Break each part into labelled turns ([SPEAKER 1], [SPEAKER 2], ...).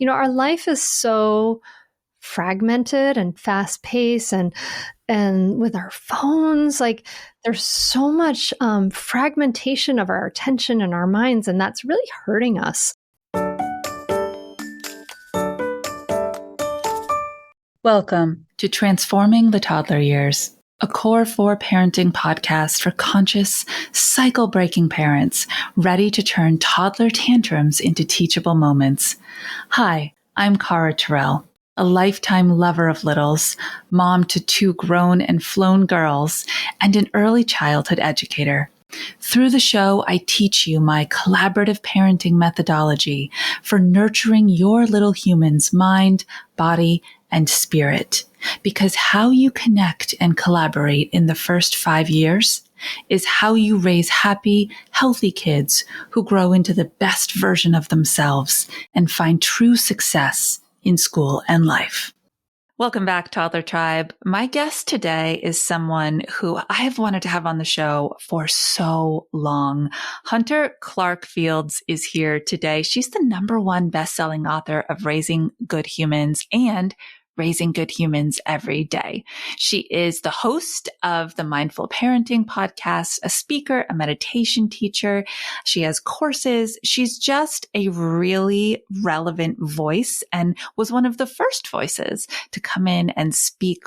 [SPEAKER 1] our life is so fragmented and fast paced and with our phones, like there's so much fragmentation of our attention and our minds, and that's really hurting us.
[SPEAKER 2] Welcome to Transforming the Toddler Years, a Core 4 parenting podcast for conscious, cycle-breaking parents ready to turn toddler tantrums into teachable moments. Hi, I'm Cara Tyrrell, a lifetime lover of littles, mom to 2 grown and flown girls, and an early childhood educator. Through the show, I teach you my collaborative parenting methodology for nurturing your little human's mind, body, and spirit. Because how you connect and collaborate in the first 5 years is how you raise happy, healthy kids who grow into the best version of themselves and find true success in school and life. Welcome back, Toddler Tribe. My guest today is someone who I have wanted to have on the show for so long. Hunter Clarke-Fields is here today. She's the #1 best-selling author of Raising Good Humans and Raising Good Humans Every Day. She is the host of the Mindful Parenting podcast, a speaker, a meditation teacher. She has courses. She's just a really relevant voice and was one of the first voices to come in and speak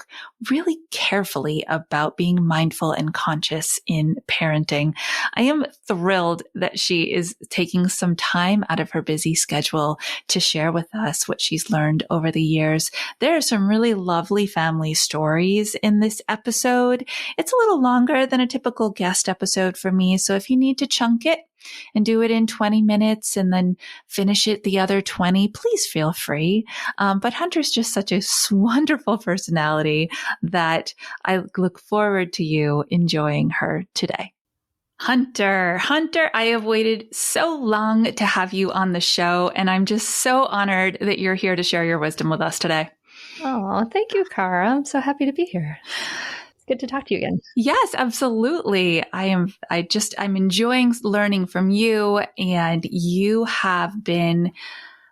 [SPEAKER 2] really carefully about being mindful and conscious in parenting. I am thrilled that she is taking some time out of her busy schedule to share with us what she's learned over the years. There are some really lovely family stories in this episode. It's a little longer than a typical guest episode for me, so if you need to chunk it and do it in 20 minutes and then finish it the other 20, please feel free. But Hunter's just such a wonderful personality that I look forward to you enjoying her today. Hunter, I have waited so long to have you on the show, and I'm just so honored that you're here to share your wisdom with us today.
[SPEAKER 1] Oh, thank you, Cara. I'm so happy to be here. It's good to talk to you again.
[SPEAKER 2] Yes, absolutely. I'm enjoying learning from you, and you have been,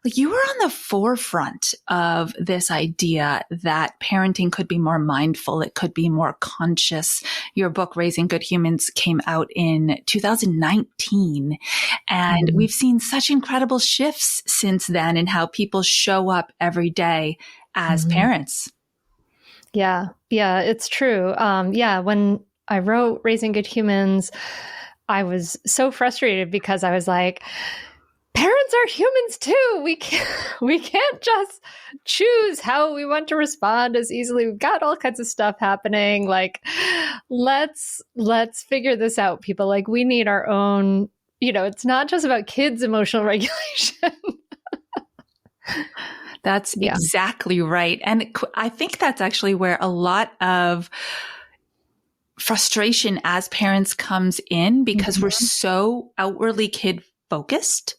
[SPEAKER 2] you were on the forefront of this idea that parenting could be more mindful. It could be more conscious. Your book, Raising Good Humans, came out in 2019. And we've seen such incredible shifts since then in how people show up every day as parents.
[SPEAKER 1] Yeah, it's true. When I wrote Raising Good Humans, I was so frustrated because I was like, parents are humans too. We can't just choose how we want to respond as easily. We've got all kinds of stuff happening. Like, let's figure this out, people. Like, we need our own, it's not just about kids' emotional regulation.
[SPEAKER 2] That's exactly right. And I think that's actually where a lot of frustration as parents comes in, because we're so outwardly kid focused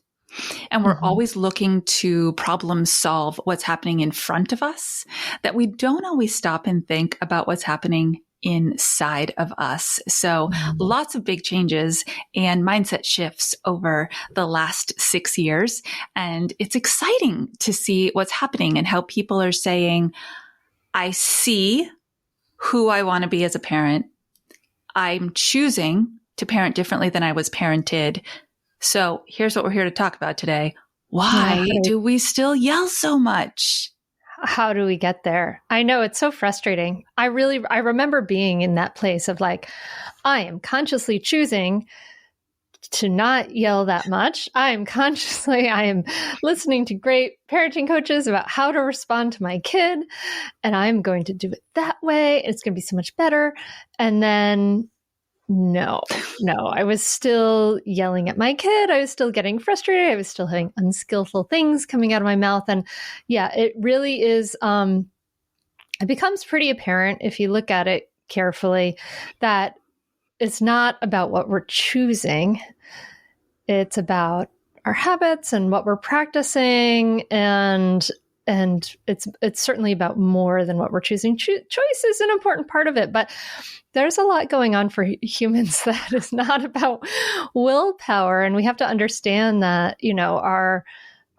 [SPEAKER 2] and we're always looking to problem solve what's happening in front of us, that we don't always stop and think about what's happening inside of us. So lots of big changes and mindset shifts over the last 6 years. And it's exciting to see what's happening and how people are saying, I see who I want to be as a parent. I'm choosing to parent differently than I was parented. So here's what we're here to talk about today. Why do we still yell so much?
[SPEAKER 1] How do we get there? I know it's so frustrating. I remember being in that place of like, I am consciously choosing to not yell that much. I am listening to great parenting coaches about how to respond to my kid, and I'm going to do it that way. It's going to be so much better. And then No, I was still yelling at my kid. I was still getting frustrated. I was still having unskillful things coming out of my mouth. And yeah, it really is, it becomes pretty apparent if you look at it carefully that it's not about what we're choosing. It's about our habits and what we're practicing, and it's certainly about more than what we're choosing. Choice is an important part of it, but there's a lot going on for humans that is not about willpower, and we have to understand that, our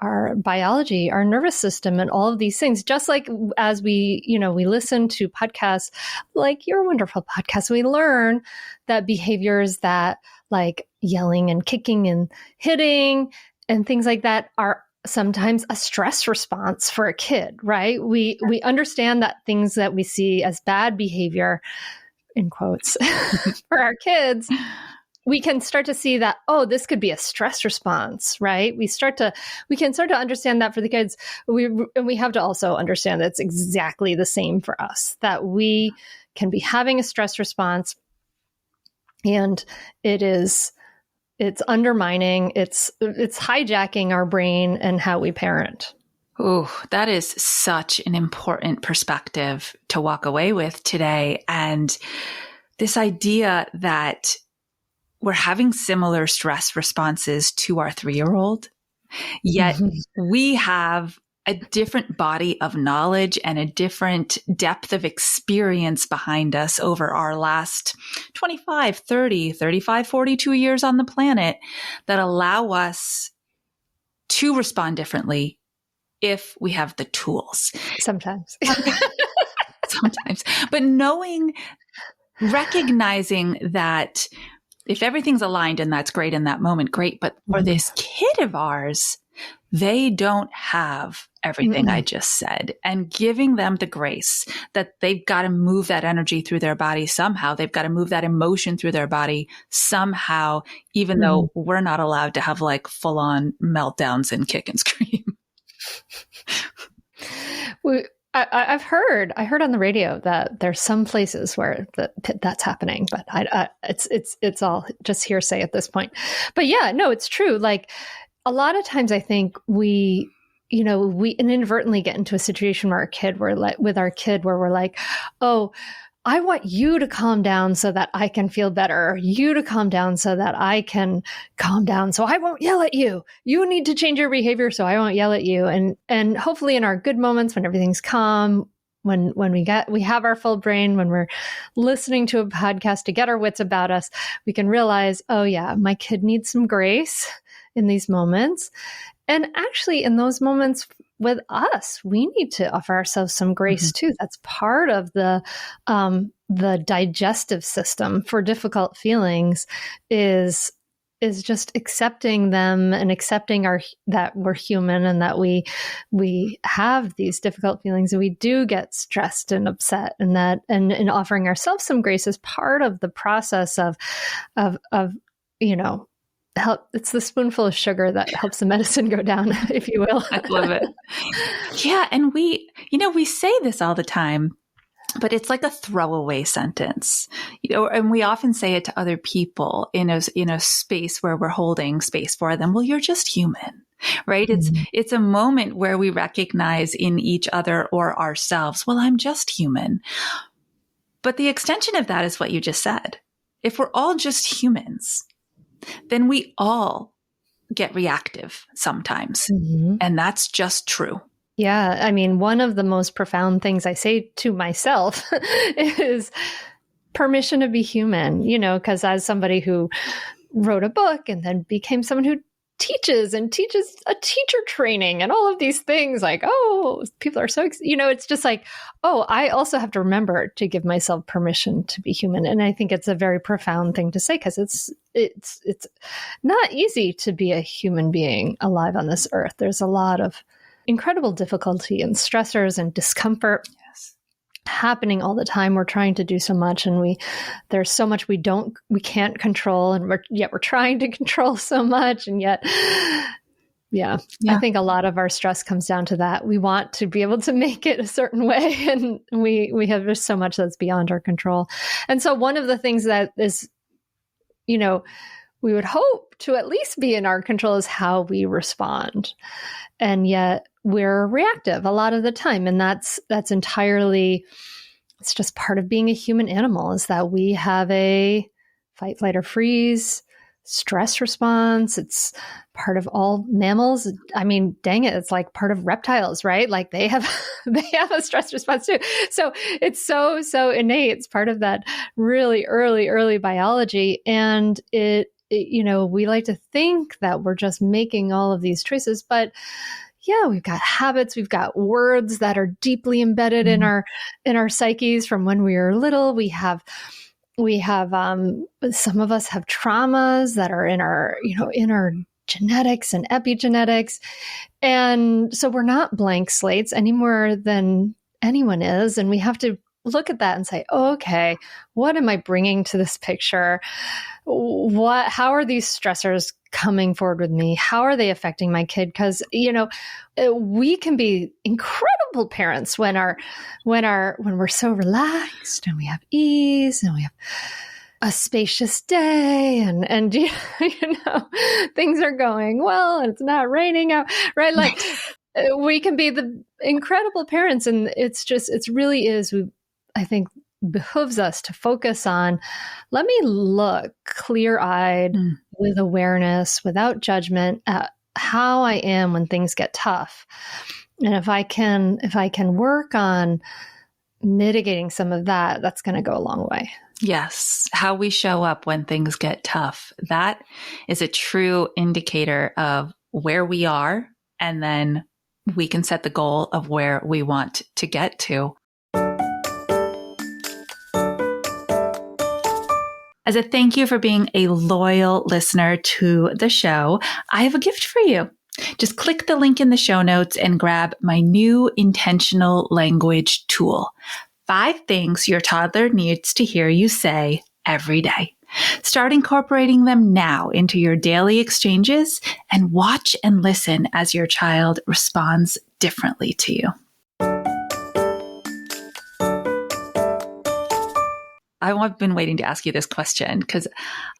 [SPEAKER 1] our biology, our nervous system, and all of these things. Just like as we listen to podcasts like your wonderful podcast, we learn that behaviors that like yelling and kicking and hitting and things like that are sometimes a stress response for a kid, right? We understand that things that we see as bad behavior, in quotes, for our kids, we can start to see that, oh, this could be a stress response, right? We can start to understand that for the kids. We have to also understand that it's exactly the same for us, that we can be having a stress response and it's undermining, it's hijacking our brain and how we parent.
[SPEAKER 2] Oh, that is such an important perspective to walk away with today. And this idea that we're having similar stress responses to our 3-year-old, yet we have a different body of knowledge and a different depth of experience behind us over our last 25, 30, 35, 42 years on the planet that allow us to respond differently if we have the tools.
[SPEAKER 1] Sometimes.
[SPEAKER 2] Sometimes. But recognizing that if everything's aligned and that's great in that moment, great. But for this kid of ours, they don't have everything I just said, and giving them the grace that they've got to move that energy through their body somehow. They've got to move that emotion through their body somehow, even though we're not allowed to have like full on meltdowns and kick and scream.
[SPEAKER 1] I heard on the radio that there's some places where that's happening, but it's all just hearsay at this point. But yeah, no, it's true. Like a lot of times I think we inadvertently get into a situation where we're like, oh, I want you to calm down so that I can feel better, or you to calm down so that I can calm down. So I won't yell at you. You need to change your behavior so I won't yell at you. And hopefully in our good moments when everything's calm, when we have our full brain, when we're listening to a podcast to get our wits about us, we can realize, oh yeah, my kid needs some grace in these moments. And actually in those moments with us, we need to offer ourselves some grace too. That's part of the digestive system for difficult feelings is just accepting them and accepting that we're human and that we have these difficult feelings and we do get stressed and upset, and offering ourselves some grace is part of the process of help. It's the spoonful of sugar that helps the medicine go down, if you will.
[SPEAKER 2] I love it. Yeah. And we say this all the time, but it's like a throwaway sentence, and we often say it to other people in a space where we're holding space for them. Well, you're just human, right? It's a moment where we recognize in each other or ourselves, well, I'm just human. But the extension of that is what you just said. If we're all just humans, then we all get reactive sometimes. And that's just true.
[SPEAKER 1] Yeah. I mean, one of the most profound things I say to myself is permission to be human, because as somebody who wrote a book and then became someone who teaches a teacher training and all of these things, like, oh, people are so, it's just like, oh, I also have to remember to give myself permission to be human. And I think it's a very profound thing to say, because it's not easy to be a human being alive on this earth. There's a lot of incredible difficulty and stressors and discomfort happening all the time. We're trying to do so much, and there's so much we can't control, and we're trying to control so much, and yet, yeah, I think a lot of our stress comes down to that. We want to be able to make it a certain way, and we have just so much that's beyond our control. And so one of the things that is, we would hope to at least be in our control is how we respond. And yet we're reactive a lot of the time. And that's entirely, it's just part of being a human animal, is that we have a fight, flight, or freeze stress response. It's part of all mammals. I mean, dang it, it's like part of reptiles, right? Like they have a stress response too. So it's so innate. It's part of that really early biology. And it we like to think that we're just making all of these choices, but yeah, we've got habits, we've got words that are deeply embedded in our psyches from when we were little. We have some of us have traumas that are in our genetics and epigenetics. And so we're not blank slates any more than anyone is. And we have to look at that and say, oh, okay, what am I bringing to this picture? How are these stressors coming forward with me? How are they affecting my kid? Because, we can be incredible parents when we're so relaxed and we have ease and we have a spacious day and things are going well and it's not raining out, right? Like we can be the incredible parents, and I think behooves us to focus on, let me look clear-eyed with awareness, without judgment, at how I am when things get tough. And if I can work on mitigating some of that, that's going to go a long way.
[SPEAKER 2] Yes. How we show up when things get tough. That is a true indicator of where we are. And then we can set the goal of where we want to get to. As a thank you for being a loyal listener to the show, I have a gift for you. Just click the link in the show notes and grab my new intentional language tool. 5 things your toddler needs to hear you say every day. Start incorporating them now into your daily exchanges and watch and listen as your child responds differently to you. I've been waiting to ask you this question because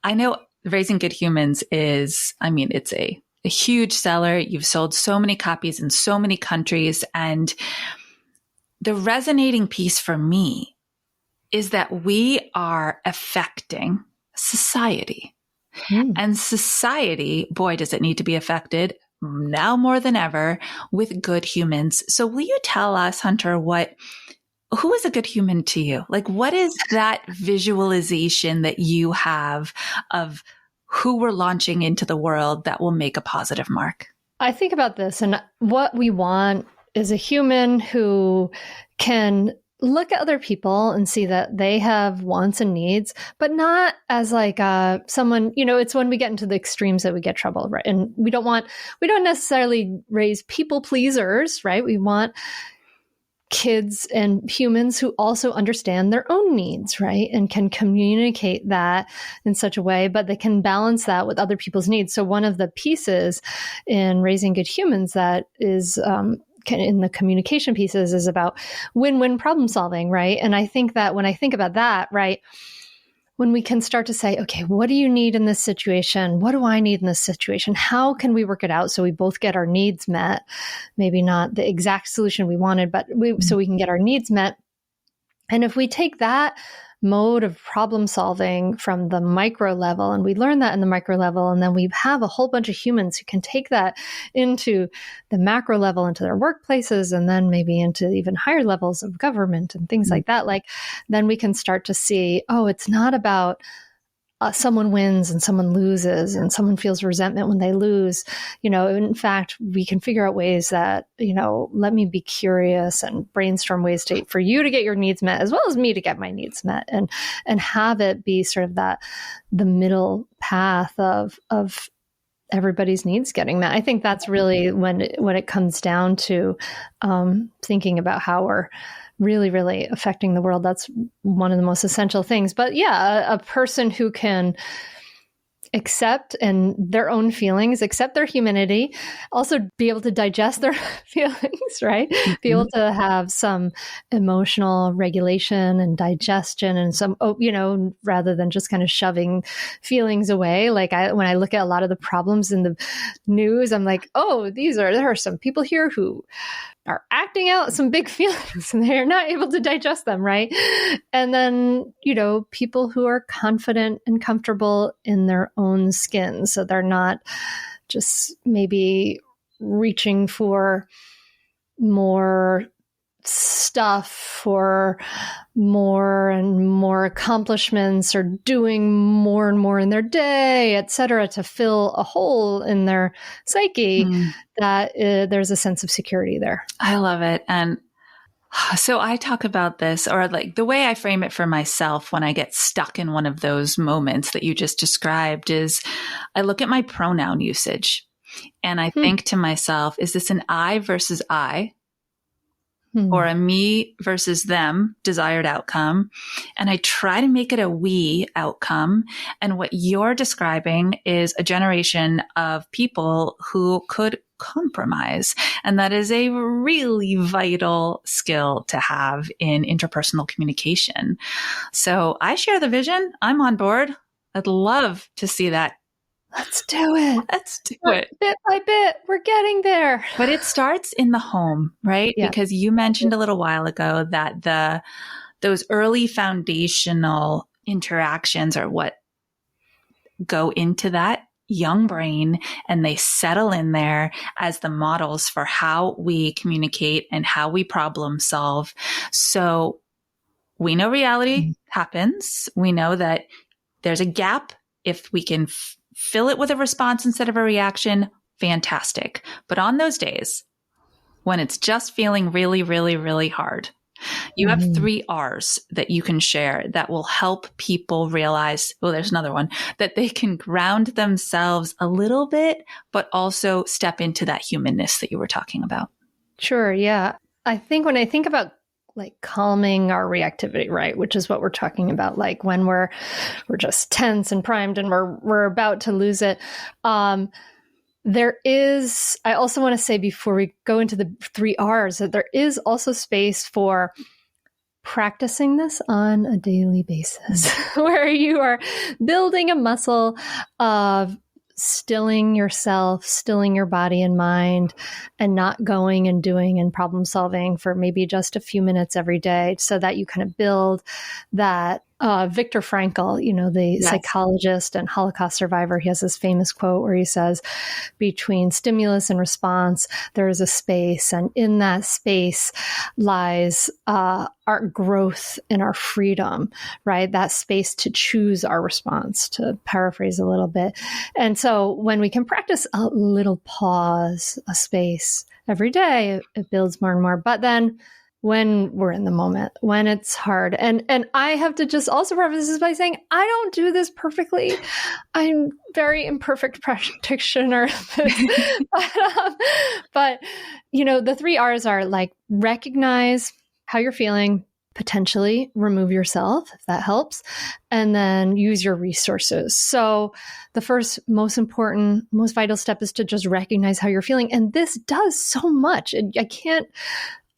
[SPEAKER 2] I know Raising Good Humans it's a huge seller. You've sold so many copies in so many countries. And the resonating piece for me is that we are affecting society. And society, boy, does it need to be affected now more than ever with good humans. So will you tell us, Hunter, who is a good human to you? Like, what is that visualization that you have of who we're launching into the world that will make a positive mark?
[SPEAKER 1] I think about this, and what we want is a human who can look at other people and see that they have wants and needs, but not as like someone, it's when we get into the extremes that we get trouble, right? And we don't necessarily raise people pleasers, right? We want kids and humans who also understand their own needs, right? And can communicate that in such a way, but they can balance that with other people's needs. So one of the pieces in Raising Good Humans that is in the communication pieces is about win-win problem solving, right? And I think that when I think about that, right, when we can start to say, okay, what do you need in this situation? What do I need in this situation? How can we work it out so we both get our needs met? Maybe not the exact solution we wanted, but so we can get our needs met. And if we take that mode of problem solving from the micro level, and we learn that in the micro level, and then we have a whole bunch of humans who can take that into the macro level, into their workplaces, and then maybe into even higher levels of government and things like that, then we can start to see, oh, it's not about someone wins and someone loses and someone feels resentment when they lose. In fact, we can figure out ways that, let me be curious and brainstorm ways for you to get your needs met as well as me to get my needs met, and have it be sort of the middle path of everybody's needs getting met. I think that's really when it comes down to thinking about how we're really, really affecting the world. That's one of the most essential things. But yeah, a person who can accept and their own feelings, accept their humanity, also be able to digest their feelings, right? Mm-hmm. Be able to have some emotional regulation and digestion and some, rather than just kind of shoving feelings away. Like when I look at a lot of the problems in the news, I'm like, oh, there are some people here who are acting out some big feelings and they're not able to digest them, right? And then, people who are confident and comfortable in their own skin. So they're not just maybe reaching for more stuff for more and more accomplishments or doing more and more in their day, et cetera, to fill a hole in their psyche, that there's a sense of security there.
[SPEAKER 2] I love it. And so I talk about this, or like the way I frame it for myself when I get stuck in one of those moments that you just described is I look at my pronoun usage and I think to myself, is this an I versus I? Or a me versus them desired outcome. And I try to make it a we outcome. And what you're describing is a generation of people who could compromise. And that is a really vital skill to have in interpersonal communication. So I share the vision. I'm on board. I'd love to see that.
[SPEAKER 1] Let's do it.
[SPEAKER 2] Let's do it.
[SPEAKER 1] Bit by bit, we're getting there.
[SPEAKER 2] But it starts in the home, right?
[SPEAKER 1] Yeah.
[SPEAKER 2] Because you mentioned a little while ago that those early foundational interactions are what go into that young brain, and they settle in there as the models for how we communicate and how we problem solve. So we know reality happens. We know that there's a gap. If we can fill it with a response instead of a reaction, fantastic. But on those days when it's just feeling really, really, really hard, you have 3 R's that you can share that will help people realize, well, there's another one, that they can ground themselves a little bit, but also step into that humanness that you were talking about.
[SPEAKER 1] Sure. Yeah. I think when I think about like calming our reactivity, right, which is what we're talking about, like when we're just tense and primed and we're about to lose it. There is, I also want to say before we go into the 3 R's, that there is also space for practicing this on a daily basis, where you are building a muscle of stilling yourself, stilling your body and mind, and not going and doing and problem solving for maybe just a few minutes every day, so that you kind of build that. Viktor Frankl, the psychologist and Holocaust survivor, he has this famous quote where he says, between stimulus and response, there is a space. And in that space lies our growth and our freedom, right? That space to choose our response, to paraphrase a little bit. And so when we can practice a little pause, a space every day, it builds more and more. But then when we're in the moment, when it's hard. And I have to just also preface this by saying, I don't do this perfectly. I'm very imperfect practitioner of this. but, the 3 R's are like recognize how you're feeling, potentially remove yourself, if that helps, and then use your resources. So the first, most important, most vital step is to just recognize how you're feeling. And this does so much.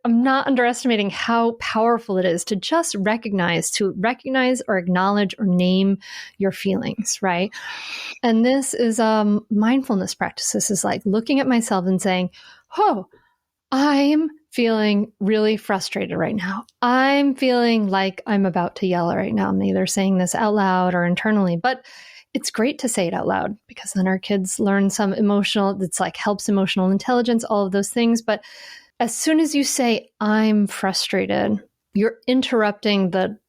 [SPEAKER 1] I'm not underestimating how powerful it is to just recognize or acknowledge or name your feelings, right? And this is a mindfulness practice. This is like looking at myself and saying, oh, I'm feeling really frustrated right now. I'm feeling like I'm about to yell right now. I'm either saying this out loud or internally, but it's great to say it out loud because then our kids learn some it's like helps emotional intelligence, all of those things. But as soon as you say, I'm frustrated, you're interrupting the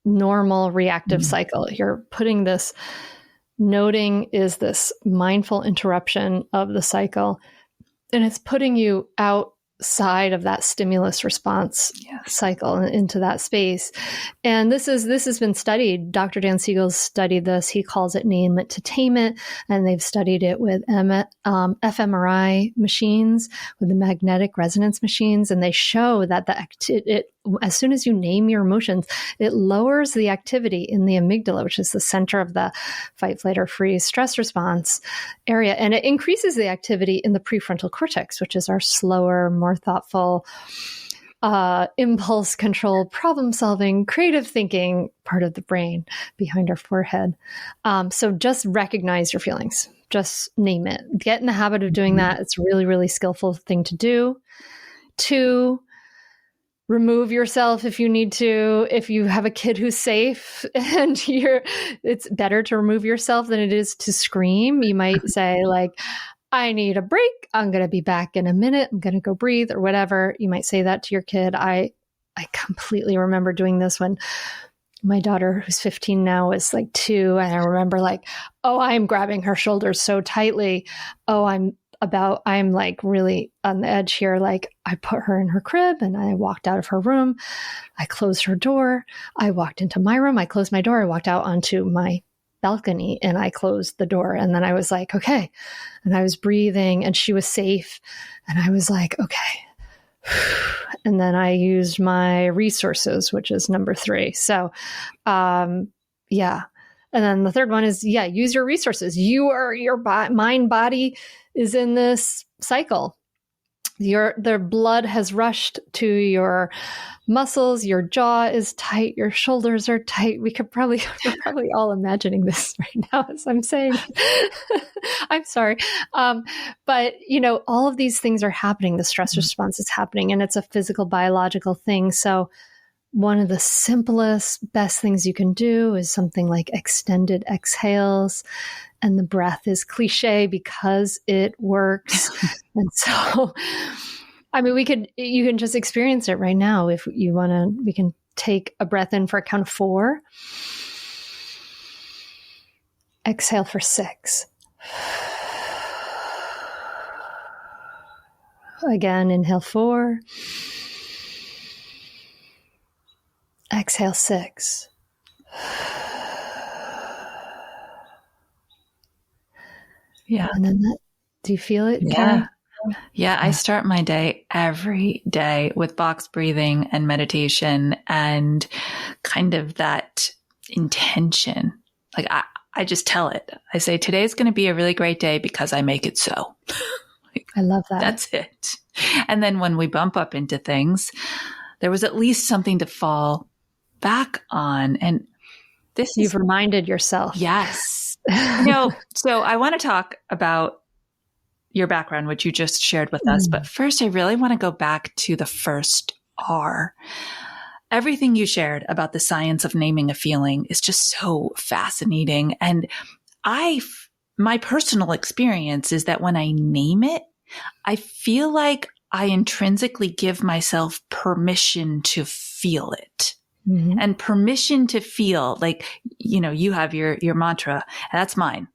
[SPEAKER 1] normal reactive cycle. You're putting this, noting is this mindful interruption of the cycle, and it's putting you outside of that stimulus response cycle into that space. And this has been studied. Dr. Dan Siegel's studied this. He calls it name it to tame it. And they've studied it with fMRI machines, with the magnetic resonance machines. And they show that as soon as you name your emotions, it lowers the activity in the amygdala, which is the center of the fight, flight, or freeze stress response area. And it increases the activity in the prefrontal cortex, which is our slower, more thoughtful, impulse control, problem solving, creative thinking part of the brain behind our forehead. So just recognize your feelings. Just name it. Get in the habit of doing that. It's a really, really skillful thing to do. 2, remove yourself if you need to. If you have a kid who's safe and it's better to remove yourself than it is to scream. You might say like, I need a break. I'm going to be back in a minute. I'm going to go breathe or whatever. You might say that to your kid. I I completely remember doing this when my daughter, who's 15 now, was like 2. And I remember like, oh, I'm grabbing her shoulders so tightly. Oh, I'm like really on the edge here. Like I put her in her crib and I walked out of her room. I closed her door. I walked into my room. I closed my door. I walked out onto my balcony and I closed the door. And then I was like, okay. And I was breathing and she was safe. And I was like, okay. And then I used my resources, which is number 3. So, yeah. And then the third one is, use your resources. Your mind, body is in this cycle. The blood has rushed to your muscles. Your jaw is tight. Your shoulders are tight. We're probably all imagining this right now as I'm saying. I'm sorry. But all of these things are happening. The stress response is happening and it's a physical, biological thing. So one of the simplest, best things you can do is something like extended exhales. And the breath is cliche because it works. And so, I mean, you can just experience it right now. If you want to, we can take a breath in for a count of 4. Exhale for 6. Again, inhale 4. Exhale 6.
[SPEAKER 2] Yeah.
[SPEAKER 1] And then do you feel it?
[SPEAKER 2] Yeah.
[SPEAKER 1] Cara?
[SPEAKER 2] Yeah. I start my day every day with box breathing and meditation and kind of that intention. Like I just tell it. I say, today's going to be a really great day because I make it so.
[SPEAKER 1] I love that.
[SPEAKER 2] That's it. And then when we bump up into things, there was at least something to fall back on. And
[SPEAKER 1] you've reminded yourself.
[SPEAKER 2] Yes. So I want to talk about your background, which you just shared with us. But first, I really want to go back to the first R. Everything you shared about the science of naming a feeling is just so fascinating. And my personal experience is that when I name it, I feel like I intrinsically give myself permission to feel it. Mm-hmm. And permission to feel, like, you have your mantra. That's mine.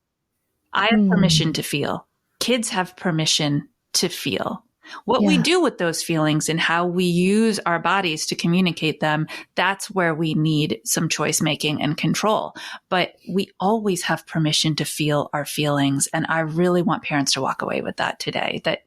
[SPEAKER 2] I have permission to feel. Kids have permission to feel. What we do with those feelings and how we use our bodies to communicate them, that's where we need some choice making and control. But we always have permission to feel our feelings. And I really want parents to walk away with that today, that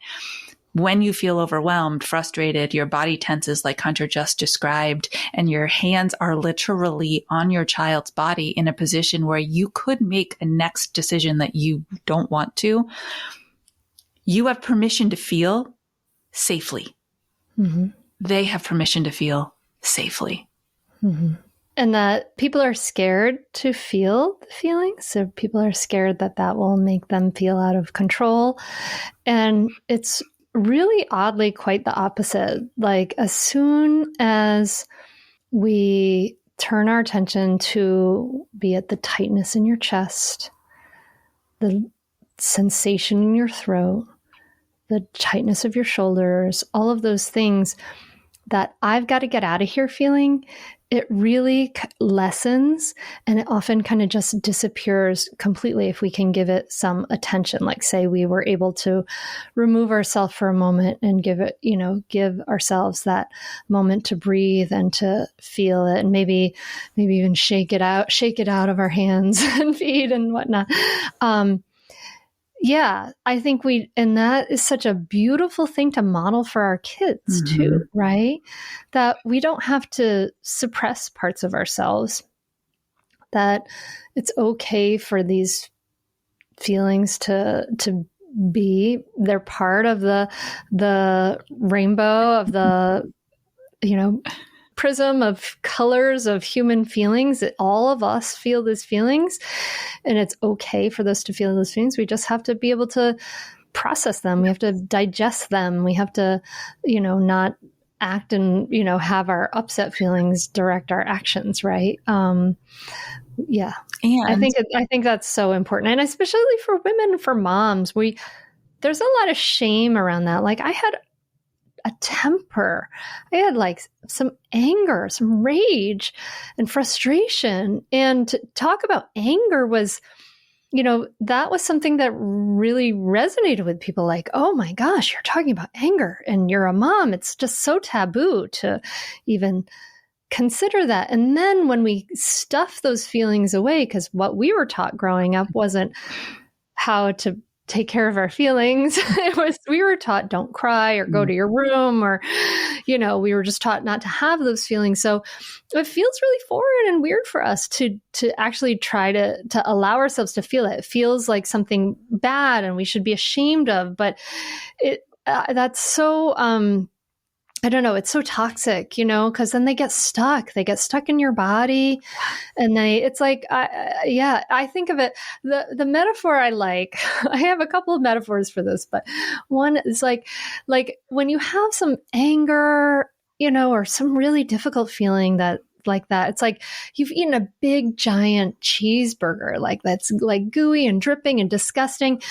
[SPEAKER 2] when you feel overwhelmed, frustrated, your body tenses like Hunter just described, and your hands are literally on your child's body in a position where you could make a next decision that you don't want to, you have permission to feel safely. Mm-hmm. They have permission to feel safely.
[SPEAKER 1] Mm-hmm. And that people are scared to feel the feelings. So people are scared that will make them feel out of control. And it's really oddly quite the opposite. Like as soon as we turn our attention to, be it the tightness in your chest, the sensation in your throat, the tightness of your shoulders, all of those things, that I've got to get out of here feeling, it really lessens, and it often kind of just disappears completely if we can give it some attention. Like say we were able to remove ourselves for a moment and give ourselves that moment to breathe and to feel it, and maybe even shake it out of our hands and feet and whatnot. Yeah, I think and that is such a beautiful thing to model for our kids too, right? That we don't have to suppress parts of ourselves, that it's okay for these feelings to be, they're part of the rainbow of the, prism of colors of human feelings. That all of us feel these feelings, and it's okay for us to feel those feelings. We just have to be able to process them. We have to digest them. We have to, not act and, have our upset feelings direct our actions. Right. Yeah. And I think that's so important. And especially for women, for moms, there's a lot of shame around that. Like a temper. I had like some anger, some rage and frustration. And to talk about anger was, that was something that really resonated with people, like, oh my gosh, you're talking about anger and you're a mom. It's just so taboo to even consider that. And then when we stuff those feelings away, because what we were taught growing up wasn't how to take care of our feelings. We were taught don't cry or go to your room, or, we were just taught not to have those feelings. So it feels really foreign and weird for us to actually try to allow ourselves to feel it. It feels like something bad and we should be ashamed of, but that's so, I don't know. It's so toxic, because then they get stuck in your body, and it's like, I think of it, the metaphor I like, I have a couple of metaphors for this, but one is like when you have some anger, or some really difficult feeling like that, it's like you've eaten a big giant cheeseburger, like that's like gooey and dripping and disgusting,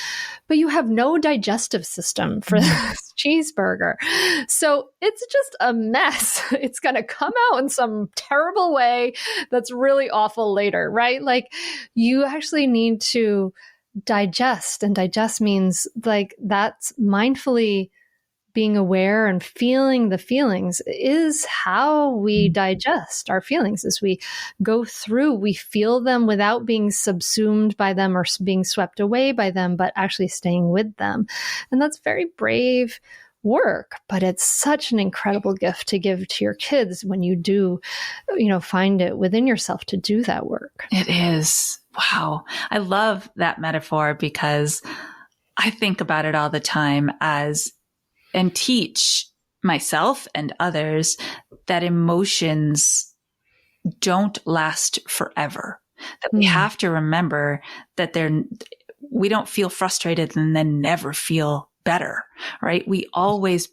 [SPEAKER 1] but you have no digestive system for this cheeseburger. So it's just a mess. It's going to come out in some terrible way that's really awful later, right? Like you actually need to digest, and digest means like that's mindfully being aware and feeling the feelings is how we digest our feelings. As we go through, we feel them without being subsumed by them or being swept away by them, but actually staying with them. And that's very brave work, but it's such an incredible gift to give to your kids when you do, find it within yourself to do that work.
[SPEAKER 2] It is. Wow. I love that metaphor because I think about it all the time and teach myself and others that emotions don't last forever. That we have to remember that we don't feel frustrated and then never feel better, right?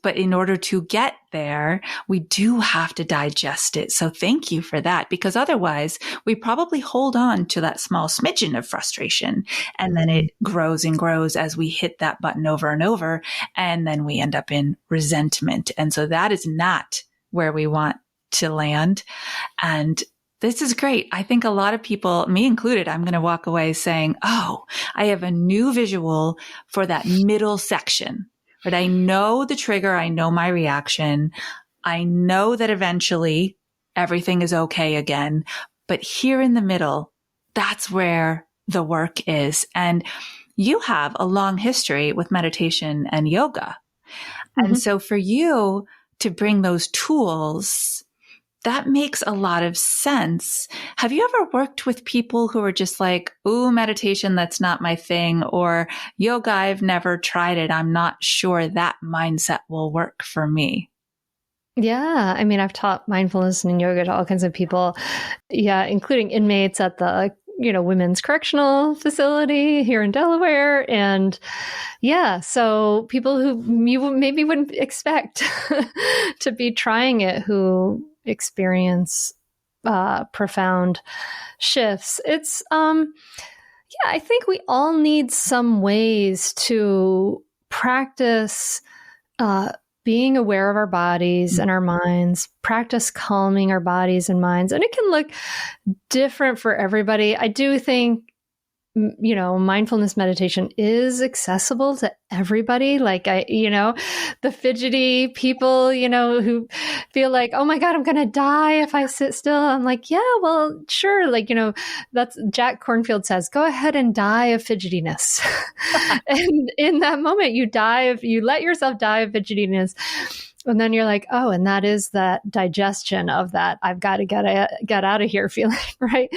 [SPEAKER 2] But in order to get there, we do have to digest it. So thank you for that, because otherwise we probably hold on to that small smidgen of frustration, and then it grows and grows as we hit that button over and over. And then we end up in resentment. And so that is not where we want to land. And this is great. I think a lot of people, me included, I'm going to walk away saying, oh, I have a new visual for that middle section, right? I know the trigger. I know my reaction. I know that eventually everything is okay again. But here in the middle, that's where the work is. And you have a long history with meditation and yoga. And so for you to bring those tools, that makes a lot of sense. Have you ever worked with people who are just like, ooh, meditation, that's not my thing, or yoga, I've never tried it, I'm not sure that mindset will work for me?
[SPEAKER 1] Yeah. I mean, I've taught mindfulness and yoga to all kinds of people. Yeah. Including inmates at the, women's correctional facility here in Delaware. And yeah, so people who you maybe wouldn't expect to be trying it, who experience profound shifts. It's, I think we all need some ways to practice being aware of our bodies and our minds, practice calming our bodies and minds. And it can look different for everybody. I do think, mindfulness meditation is accessible to everybody. Like the fidgety people, who feel like, oh my God, I'm going to die if I sit still. I'm like, yeah, well, sure. Like, that's Jack Kornfield says, go ahead and die of fidgetiness. And in that moment, you let yourself die of fidgetiness. And then you're like, oh, and that is that digestion of that. I've got to get out of here feeling, right?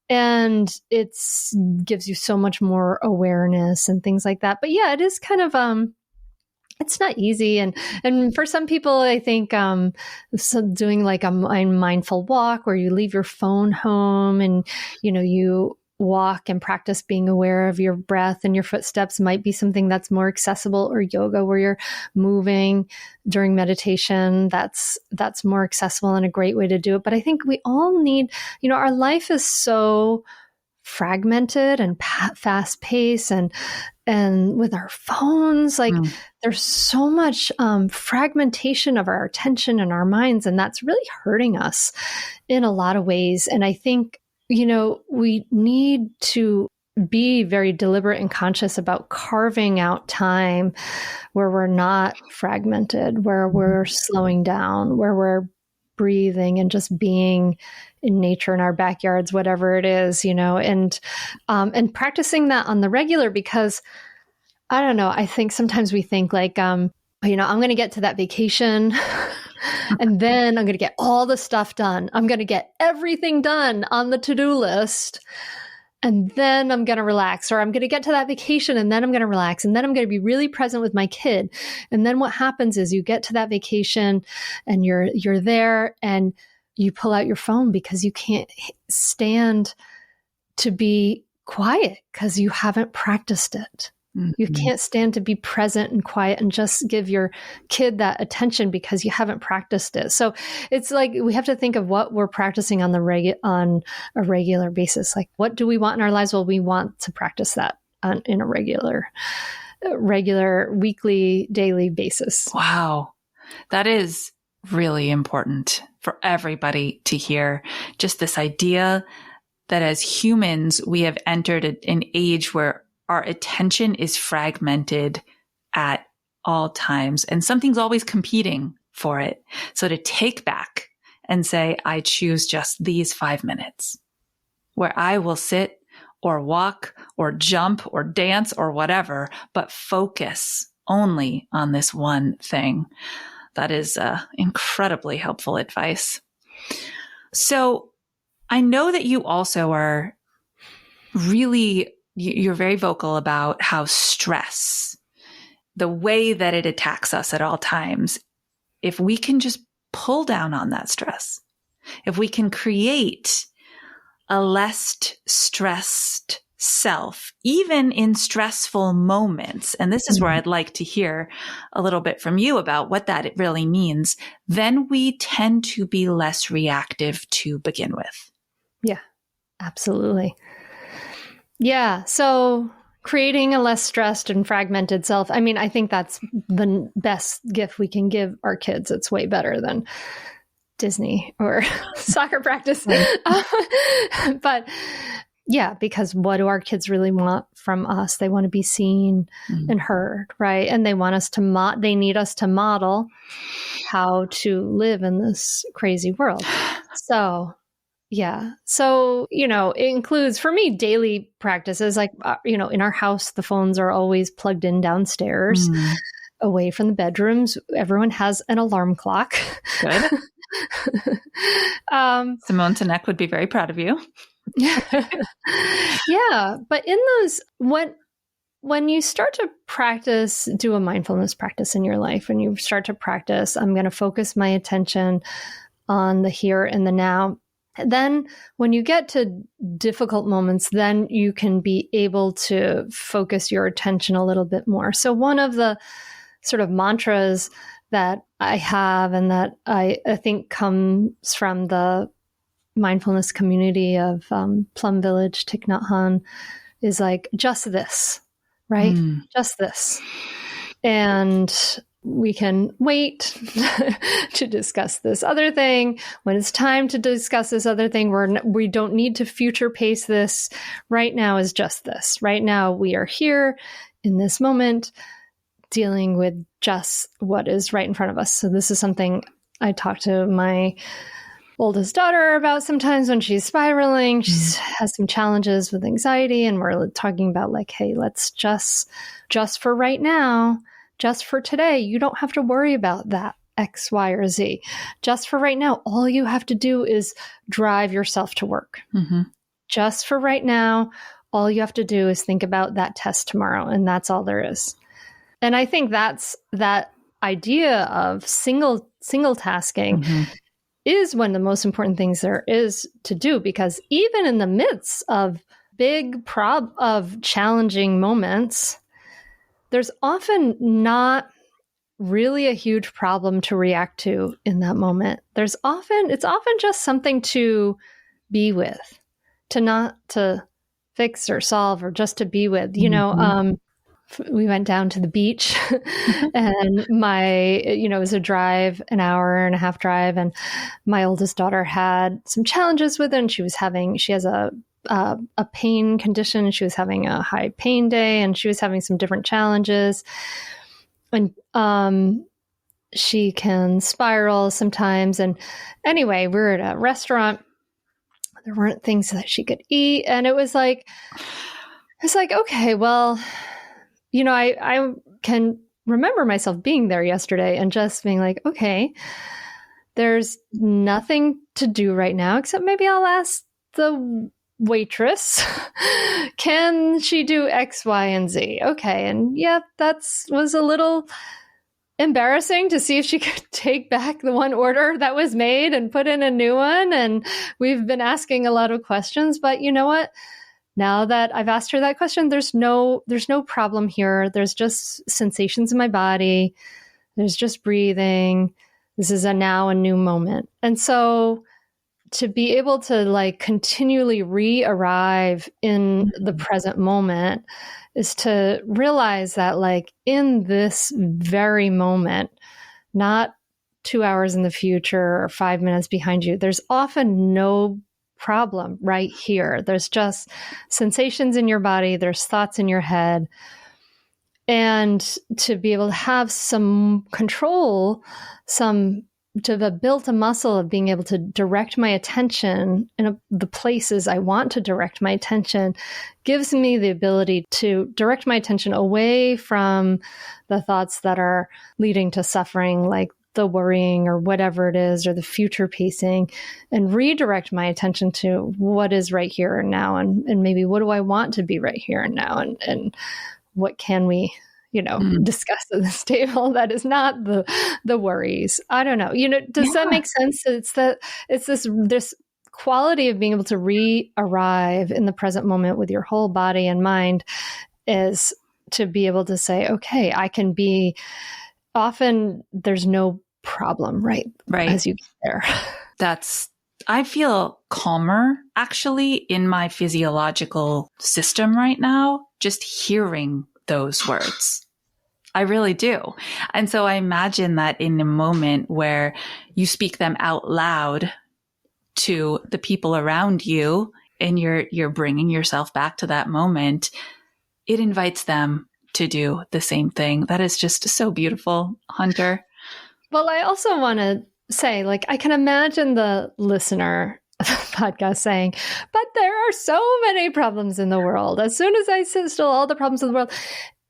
[SPEAKER 1] And gives you so much more awareness and things like that. But yeah, it is kind of, it's not easy. And for some people, I think, doing like a mindful walk where you leave your phone home and, you walk and practice being aware of your breath and your footsteps might be something that's more accessible, or yoga where you're moving during meditation. That's more accessible and a great way to do it. But I think we all need, our life is so fragmented and fast paced, and with our phones, like there's so much fragmentation of our attention and our minds, and that's really hurting us in a lot of ways. And I think, we need to be very deliberate and conscious about carving out time where we're not fragmented, where we're slowing down, where we're breathing and just being in nature, in our backyards, whatever it is, and practicing that on the regular, because I don't know, I think sometimes we think like, I'm going to get to that vacation and then I'm going to get all the stuff done. I'm going to get everything done on the to-do list. And then I'm going to relax, or I'm going to get to that vacation and then I'm going to relax. And then I'm going to be really present with my kid. And then what happens is you get to that vacation and you're there and you pull out your phone because you can't stand to be quiet because you haven't practiced it. You can't stand to be present and quiet and just give your kid that attention because you haven't practiced it. So it's like we have to think of what we're practicing on on a regular basis. Like, what do we want in our lives? Well, we want to practice that in a regular, weekly, daily basis.
[SPEAKER 2] Wow. That is really important for everybody to hear. Just this idea that as humans, we have entered an age where our attention is fragmented at all times, and something's always competing for it. So to take back and say, I choose just these 5 minutes where I will sit or walk or jump or dance or whatever, but focus only on this one thing. That is incredibly helpful advice. So I know that you also are you're very vocal about how stress, the way that it attacks us at all times, if we can just pull down on that stress, if we can create a less stressed self, even in stressful moments, and this is where I'd like to hear a little bit from you about what that really means, then we tend to be less reactive to begin with.
[SPEAKER 1] Yeah, absolutely. Yeah. So creating a less stressed and fragmented self. I mean, I think that's the best gift we can give our kids. It's way better than Disney or soccer practice. But yeah, because what do our kids really want from us? They want to be seen and heard, right? And they want us to they need us to model how to live in this crazy world. So yeah. So, it includes for me daily practices like, in our house, the phones are always plugged in downstairs, away from the bedrooms. Everyone has an alarm clock.
[SPEAKER 2] Good. Simone Sinek would be very proud of you.
[SPEAKER 1] Yeah. But in those, when you start to do a mindfulness practice in your life, and you start to practice, I'm going to focus my attention on the here and the now. Then when you get to difficult moments, then you can be able to focus your attention a little bit more. So one of the sort of mantras that I have and that I think comes from the mindfulness community of Plum Village, Thich Nhat Hanh, is like, just this, right? Just this. And we can wait to discuss this other thing. When it's time to discuss this other thing, we don't need to future pace this. Right now is just this. Right now we are here in this moment dealing with just what is right in front of us. So this is something I talk to my oldest daughter about sometimes when she's spiraling. She has some challenges with anxiety, and we're talking about like, hey, let's just for right now, just for today, you don't have to worry about that X, Y, or Z. Just for right now, all you have to do is drive yourself to work. Just for right now, all you have to do is think about that test tomorrow, and that's all there is. And I think that's that idea of single tasking is one of the most important things there is to do, because even in the midst of of challenging moments, there's often not really a huge problem to react to in that moment. It's often just something to be with, to fix or solve or just to be with. You know, we went down to the beach and it was a drive, an hour and a half drive. And my oldest daughter had some challenges with it. And she has a pain condition. She was having a high pain day and she was having some different challenges. And, she can spiral sometimes. And anyway, we're at a restaurant. There weren't things that she could eat. And it's like, okay, well, you know, I can remember myself being there yesterday and just being like, okay, there's nothing to do right now, except maybe I'll ask the waitress, can she do X, Y, and Z? Okay. And yeah, was a little embarrassing to see if she could take back the one order that was made and put in a new one. And we've been asking a lot of questions, but you know what? Now that I've asked her that question, there's no problem here. There's just sensations in my body. There's just breathing. This is now a new moment. And so to be able to like continually re-arrive in the present moment is to realize that like in this very moment, not 2 hours in the future or 5 minutes behind you, there's often no problem right here. There's just sensations in your body. There's thoughts in your head. And to be able to have some control, to have built a muscle of being able to direct my attention in the places I want to direct my attention gives me the ability to direct my attention away from the thoughts that are leading to suffering, like the worrying or whatever it is, or the future pacing, and redirect my attention to what is right here and now. And maybe what do I want to be right here and now? And what can we discuss at this table that is not the worries. I don't know. Does that make sense? It's this quality of being able to re-arrive in the present moment with your whole body and mind is to be able to say, okay, I can be, often there's no problem, right? As you get there.
[SPEAKER 2] I feel calmer actually in my physiological system right now, just hearing those words. I really do. And so I imagine that in a moment where you speak them out loud to the people around you and you're bringing yourself back to that moment, it invites them to do the same thing. That is just so beautiful, Hunter.
[SPEAKER 1] Well, I also want to say, like, I can imagine the listener of the podcast saying, but there are so many problems in the world. As soon as I still all the problems in the world.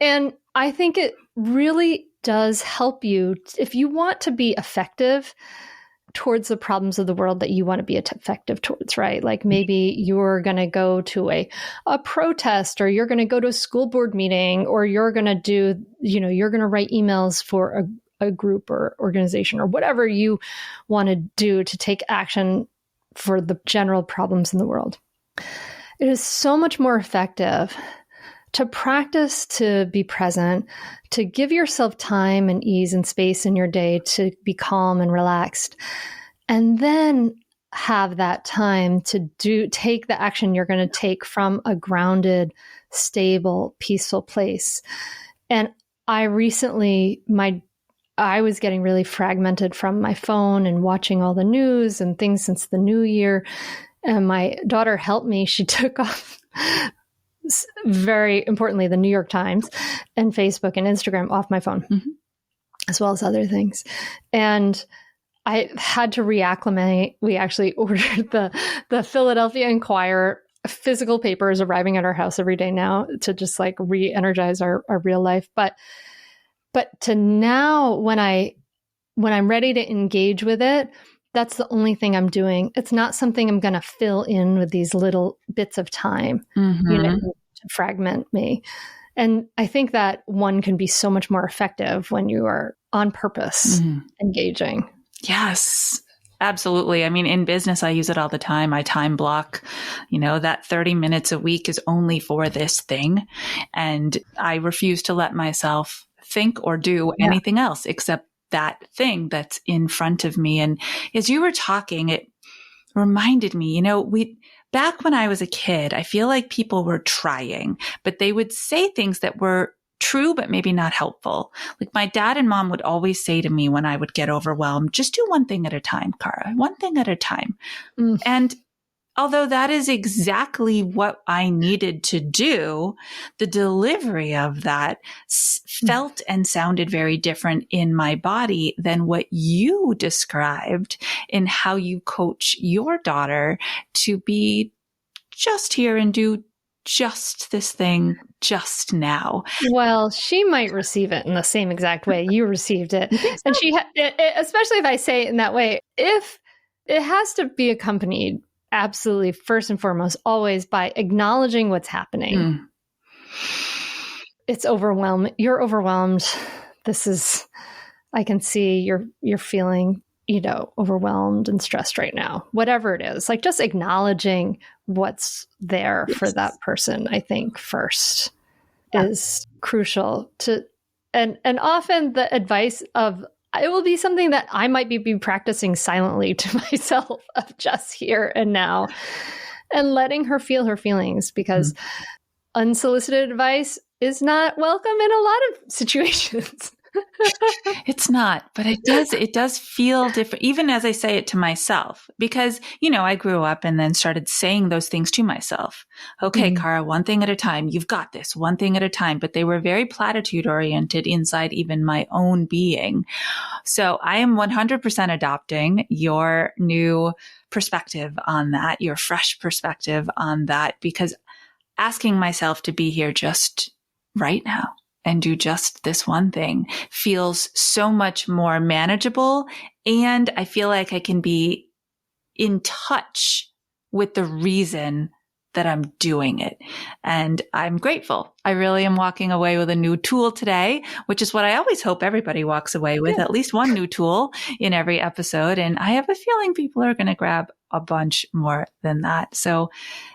[SPEAKER 1] And I think it really does help you if you want to be effective towards the problems of the world that you want to be effective towards, right? Like maybe you're going to go to a protest, or you're going to go to a school board meeting, or you're going to do, you're going to write emails for a group or organization or whatever you want to do to take action for the general problems in the world. It is so much more effective to practice to be present, to give yourself time and ease and space in your day to be calm and relaxed, and then have that time to take the action you're going to take from a grounded, stable, peaceful place. And I was getting really fragmented from my phone and watching all the news and things since the new year. And my daughter helped me. She took off, very importantly, the New York Times and Facebook and Instagram off my phone, as well as other things. And I had to reacclimate. We actually ordered the Philadelphia Inquirer physical papers arriving at our house every day now to just like re-energize our real life. But to now, when I'm ready to engage with it, that's the only thing I'm doing. It's not something I'm going to fill in with these little bits of time, to fragment me. And I think that one can be so much more effective when you are on purpose engaging.
[SPEAKER 2] Yes, absolutely. I mean, in business, I use it all the time. I time block, that 30 minutes a week is only for this thing. And I refuse to let myself think or do anything else except that thing that's in front of me. And as you were talking, it reminded me, back when I was a kid, I feel like people were trying, but they would say things that were true, but maybe not helpful. Like my dad and mom would always say to me when I would get overwhelmed, just do one thing at a time, Cara, one thing at a time. And although that is exactly what I needed to do, the delivery of that felt and sounded very different in my body than what you described in how you coach your daughter to be just here and do just this thing just now.
[SPEAKER 1] Well, she might receive it in the same exact way you received it. So? And she, especially if I say it in that way, if it has to be accompanied absolutely first and foremost, always by acknowledging what's happening. It's overwhelming. You're overwhelmed. I can see you're feeling, overwhelmed and stressed right now, whatever it is, like just acknowledging what's there for that person, I think first is crucial and often the advice of, it will be something that I might be practicing silently to myself of just here and now and letting her feel her feelings, because unsolicited advice is not welcome in a lot of situations.
[SPEAKER 2] It's not, but it does feel different, even as I say it to myself, because, I grew up and then started saying those things to myself. Okay, Cara, one thing at a time. You've got this, one thing at a time. But they were very platitude oriented inside even my own being. So I am 100% adopting your new perspective on that, your fresh perspective on that, because asking myself to be here just right now and do just this one thing feels so much more manageable. And I feel like I can be in touch with the reason that I'm doing it. And I'm grateful. I really am walking away with a new tool today, which is what I always hope everybody walks away with, at least one new tool in every episode. And I have a feeling people are going to grab a bunch more than that. So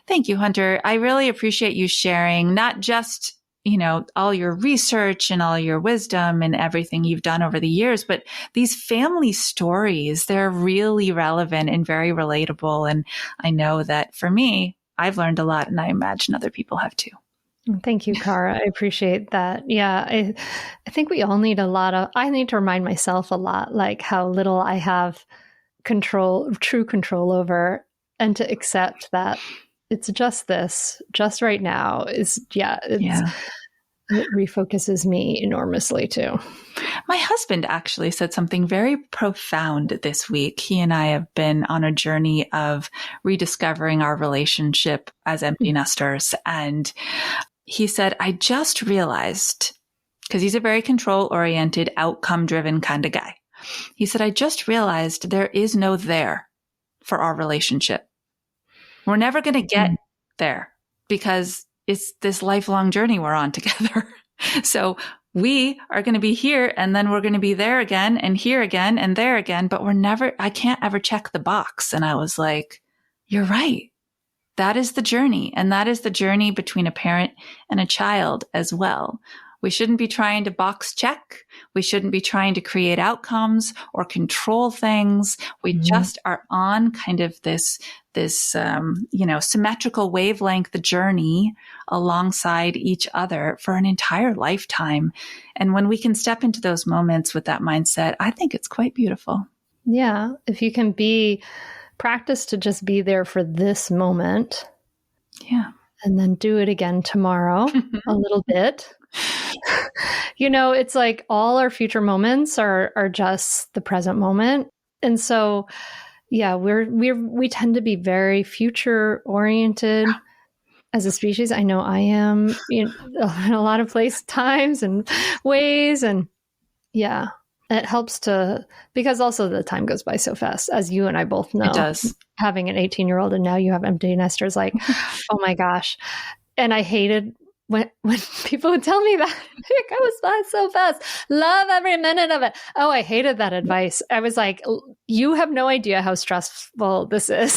[SPEAKER 2] thank you, Hunter. I really appreciate you sharing not just all your research and all your wisdom and everything you've done over the years, but these family stories, they're really relevant and very relatable. And I know that for me, I've learned a lot, and I imagine other people have too.
[SPEAKER 1] Thank you, Cara. I appreciate that. Yeah, I think we all need I need to remind myself a lot, like how little I have true control over, and to accept that it's just this, just right now it refocuses me enormously too.
[SPEAKER 2] My husband actually said something very profound this week. He and I have been on a journey of rediscovering our relationship as empty nesters. And he said, I just realized, because he's a very control-oriented, outcome-driven kind of guy. He said, I just realized there is no there for our relationship. We're never going to get there because it's this lifelong journey we're on together. So we are going to be here, and then we're going to be there again and here again and there again, but I can't ever check the box. And I was like, you're right. That is the journey. And that is the journey between a parent and a child as well. We shouldn't be trying to box check. We shouldn't be trying to create outcomes or control things. We just are on kind of this symmetrical wavelength journey alongside each other for an entire lifetime. And when we can step into those moments with that mindset, I think it's quite beautiful.
[SPEAKER 1] Yeah. If you can practice to just be there for this moment.
[SPEAKER 2] Yeah.
[SPEAKER 1] And then do it again tomorrow a little bit. It's like all our future moments are just the present moment. And so, yeah, we tend to be very future oriented as a species. I know I am in a lot of times and ways. And yeah, it helps because also the time goes by so fast, as you and I both know.
[SPEAKER 2] It does.
[SPEAKER 1] Having an 18-year-old and now you have empty nesters, like, oh my gosh. And I hated when people would tell me that, it goes by so fast. Love every minute of it. Oh, I hated that advice. I was like, you have no idea how stressful this is.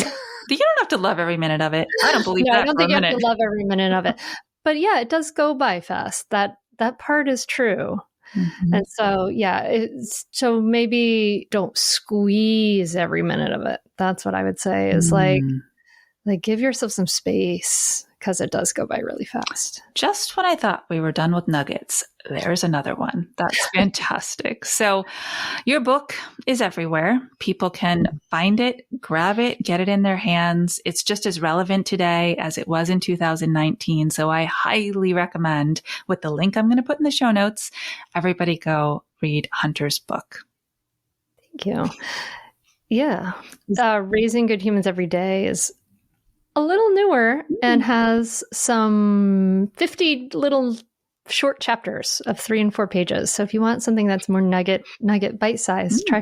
[SPEAKER 2] You don't have to love every minute of it. I don't believe that.
[SPEAKER 1] I don't think you have to love every minute of it. But yeah, it does go by fast. That part is true. And so, yeah, so maybe don't squeeze every minute of it. That's what I would say is like, Like, give yourself some space because it does go by really fast.
[SPEAKER 2] Just when I thought we were done with nuggets, there's another one. That's fantastic. So your book is everywhere. People can find it, grab it, get it in their hands. It's just as relevant today as it was in 2019. So I highly recommend, with the link I'm going to put in the show notes, everybody go read Hunter's book.
[SPEAKER 1] Thank you. Yeah. Raising Good Humans Every Day is a little newer and has some 50 little short chapters of 3 and 4 pages. So if you want something that's more nugget bite-sized, try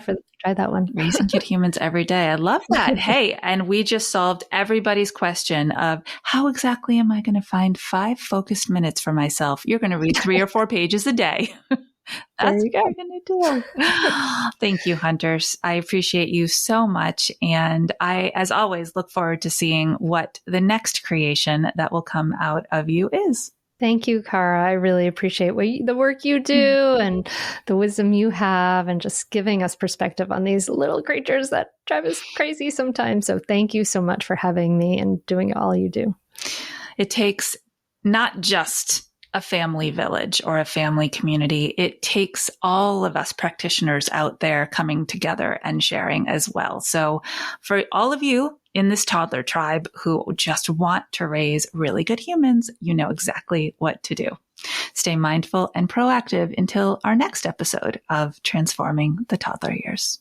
[SPEAKER 1] that one.
[SPEAKER 2] Raising Good Humans Every Day. I love that. Hey, and we just solved everybody's question of how exactly am I going to find 5 focused minutes for myself? You're going to read 3 or 4 pages a day. That's what you're going to do. Thank you, Hunters. I appreciate you so much. And I, as always, look forward to seeing what the next creation that will come out of you is.
[SPEAKER 1] Thank you, Cara. I really appreciate the work you do and the wisdom you have and just giving us perspective on these little creatures that drive us crazy sometimes. So thank you so much for having me and doing all you do.
[SPEAKER 2] It takes not just a family village or a family community. It takes all of us practitioners out there coming together and sharing as well. So for all of you in this toddler tribe who just want to raise really good humans, you know exactly what to do. Stay mindful and proactive until our next episode of Transforming the Toddler Years.